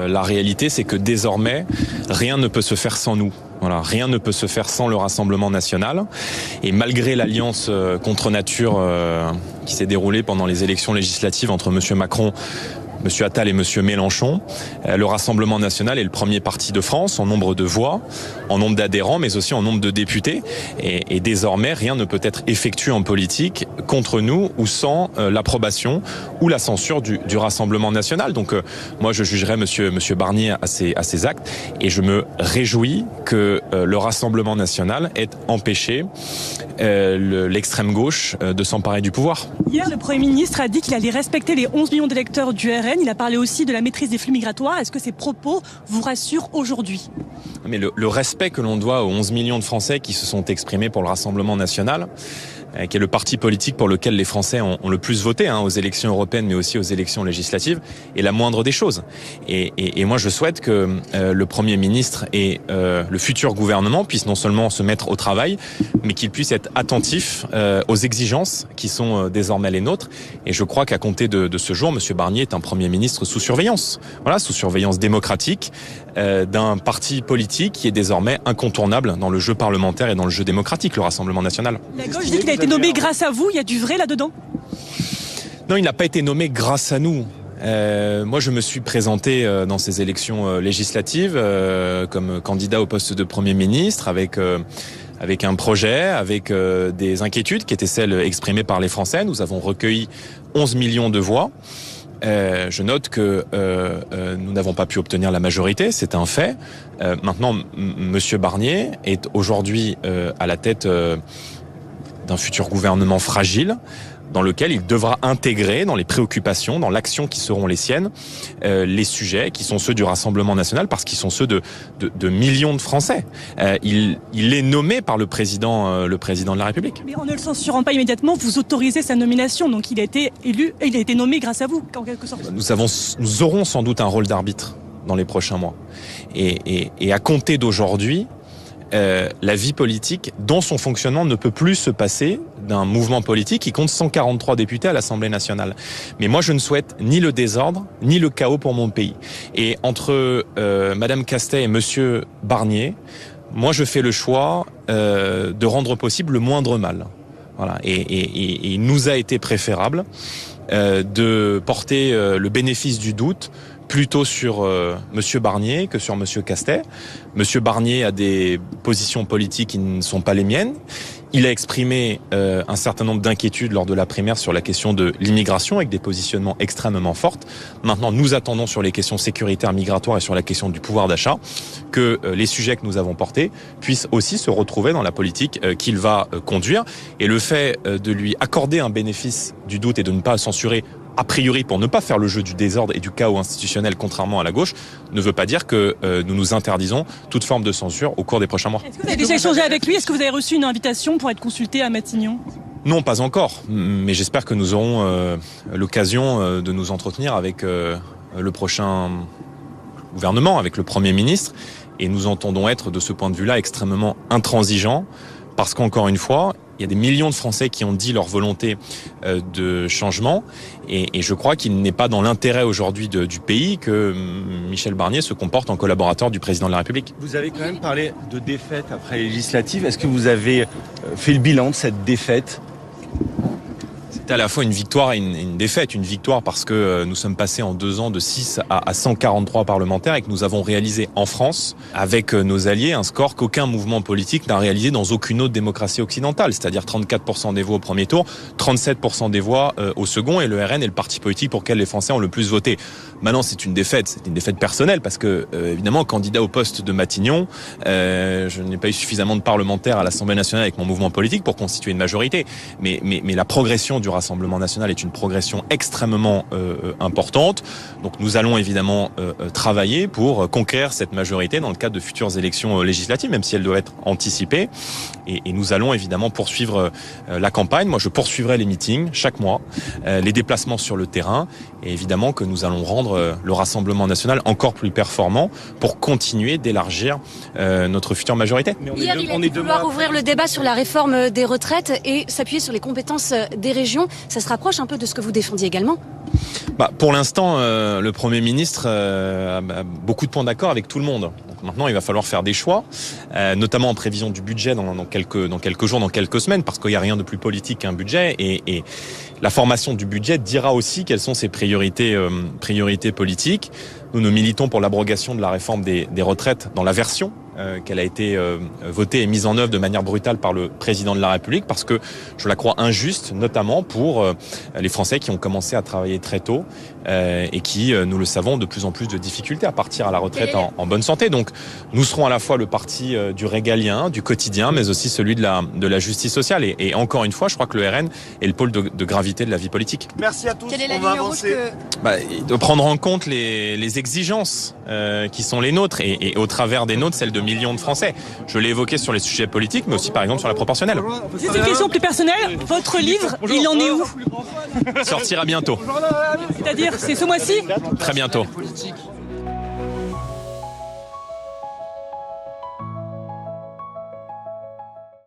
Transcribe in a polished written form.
La réalité, c'est que désormais, rien ne peut se faire sans nous. Voilà, rien ne peut se faire sans le Rassemblement national. Et malgré l'alliance contre nature qui s'est déroulée pendant les élections législatives entre M. Macron, M. Attal et M. Mélenchon, le Rassemblement national est le premier parti de France en nombre de voix, en nombre d'adhérents, mais aussi en nombre de députés. Et désormais, rien ne peut être effectué en politique contre nous ou sans l'approbation ou la censure du Rassemblement national. Donc moi, je jugerai M. Barnier à ses actes et je me réjouis que le Rassemblement national ait empêché l'extrême gauche de s'emparer du pouvoir. Hier, le Premier ministre a dit qu'il allait respecter les 11 millions d'électeurs du RN. Il a parlé aussi de la maîtrise des flux migratoires. Est-ce que ces propos vous rassurent aujourd'hui ? Mais le respect que l'on doit aux 11 millions de Français qui se sont exprimés pour le Rassemblement national, qui est le parti politique pour lequel les Français ont le plus voté aux élections européennes, mais aussi aux élections législatives, est la moindre des choses. Et moi, je souhaite que le Premier ministre et le futur gouvernement puissent non seulement se mettre au travail, mais qu'ils puissent être attentifs aux exigences qui sont désormais les nôtres. Et je crois qu'à compter de ce jour, M. Barnier est un Premier ministre sous surveillance. Voilà, sous surveillance démocratique d'un parti politique qui est désormais incontournable dans le jeu parlementaire et dans le jeu démocratique, le Rassemblement national. La gauche dit qu'il a été nommé grâce à vous. Il y a du vrai là-dedans ? Non, il n'a pas été nommé grâce à nous. Moi, je me suis présenté dans ces élections législatives comme candidat au poste de Premier ministre avec un projet, avec des inquiétudes qui étaient celles exprimées par les Français. Nous avons recueilli 11 millions de voix. Je note que nous n'avons pas pu obtenir la majorité, c'est un fait. Maintenant, Monsieur Barnier est aujourd'hui à la tête d'un futur gouvernement fragile, dans lequel il devra intégrer dans les préoccupations, dans l'action qui seront les siennes, les sujets qui sont ceux du Rassemblement national, parce qu'ils sont ceux de millions de Français. Il est nommé par le président de la République. Mais en ne le censurant pas immédiatement, vous autorisez sa nomination, donc il a été élu, et il a été nommé grâce à vous, en quelque sorte. Nous aurons sans doute un rôle d'arbitre dans les prochains mois. Et à compter d'aujourd'hui, la vie politique, dans son fonctionnement, ne peut plus se passer d'un mouvement politique qui compte 143 députés à l'Assemblée nationale. Mais moi, je ne souhaite ni le désordre, ni le chaos pour mon pays. Et entre Madame Castet et Monsieur Barnier, moi, je fais le choix de rendre possible le moindre mal. Voilà. Et il nous a été préférable de porter le bénéfice du doute plutôt sur Monsieur Barnier que sur Monsieur Castet. Monsieur Barnier a des positions politiques qui ne sont pas les miennes. Il a exprimé un certain nombre d'inquiétudes lors de la primaire sur la question de l'immigration avec des positionnements extrêmement forts. Maintenant, nous attendons sur les questions sécuritaires migratoires et sur la question du pouvoir d'achat que les sujets que nous avons portés puissent aussi se retrouver dans la politique qu'il va conduire. Et le fait de lui accorder un bénéfice du doute et de ne pas censurer a priori pour ne pas faire le jeu du désordre et du chaos institutionnel contrairement à la gauche, ne veut pas dire que nous nous interdisons toute forme de censure au cours des prochains mois. Est-ce que vous avez déjà échangé avec lui ? Est-ce que vous avez reçu une invitation pour être consulté à Matignon ? Non, pas encore, mais j'espère que nous aurons l'occasion de nous entretenir avec le prochain gouvernement, avec le Premier ministre, et nous entendons être de ce point de vue-là extrêmement intransigeants, parce qu'encore une fois, il y a des millions de Français qui ont dit leur volonté de changement et je crois qu'il n'est pas dans l'intérêt aujourd'hui du pays que Michel Barnier se comporte en collaborateur du président de la République. Vous avez quand même parlé de défaite après les législatives. Est-ce que vous avez fait le bilan de cette défaite ? C'était à la fois une victoire et une défaite. Une victoire parce que nous sommes passés en 2 ans de 6 à 143 parlementaires et que nous avons réalisé en France, avec nos alliés, un score qu'aucun mouvement politique n'a réalisé dans aucune autre démocratie occidentale, c'est-à-dire 34% des voix au premier tour, 37% des voix au second, et le RN est le parti politique pour lequel les Français ont le plus voté. Maintenant, c'est une défaite personnelle parce que, évidemment, candidat au poste de Matignon, je n'ai pas eu suffisamment de parlementaires à l'Assemblée nationale avec mon mouvement politique pour constituer une majorité. Mais la progression du Rassemblement national est une progression extrêmement importante. Donc nous allons évidemment travailler pour conquérir cette majorité dans le cadre de futures élections législatives, même si elles doivent être anticipées. Et nous allons évidemment poursuivre la campagne. Moi, je poursuivrai les meetings chaque mois, les déplacements sur le terrain, et évidemment que nous allons rendre le Rassemblement national encore plus performant pour continuer d'élargir notre future majorité. Hier, il a dit vouloir ouvrir le débat sur la réforme des retraites et s'appuyer sur les compétences des régions. Ça se rapproche un peu de ce que vous défendiez également ? Pour l'instant, le Premier ministre a beaucoup de points d'accord avec tout le monde. Donc maintenant, il va falloir faire des choix, notamment en prévision du budget dans quelques jours, dans quelques semaines, parce qu'il n'y a rien de plus politique qu'un budget. Et la formation du budget dira aussi quelles sont ses priorités politiques. Nous militons pour l'abrogation de la réforme des retraites dans la version qu'elle a été votée et mise en œuvre de manière brutale par le président de la République, parce que je la crois injuste, notamment pour les Français qui ont commencé à travailler très tôt et qui, nous le savons, ont de plus en plus de difficultés à partir à la retraite en bonne santé. Donc nous serons à la fois le parti du régalien, du quotidien, mais aussi celui de la justice sociale. Et encore une fois, je crois que le RN est le pôle de gravité de la vie politique. Merci à tous. Quelle est la On va ligne rouge avancer. De prendre en compte les exigences qui sont les nôtres et au travers des nôtres, celles de millions de Français. Je l'ai évoqué sur les sujets politiques, mais aussi par exemple sur la proportionnelle. C'est une question plus personnelle. Votre livre, il en est où? Sortira bientôt. C'est-à-dire, c'est ce mois-ci? Très bientôt.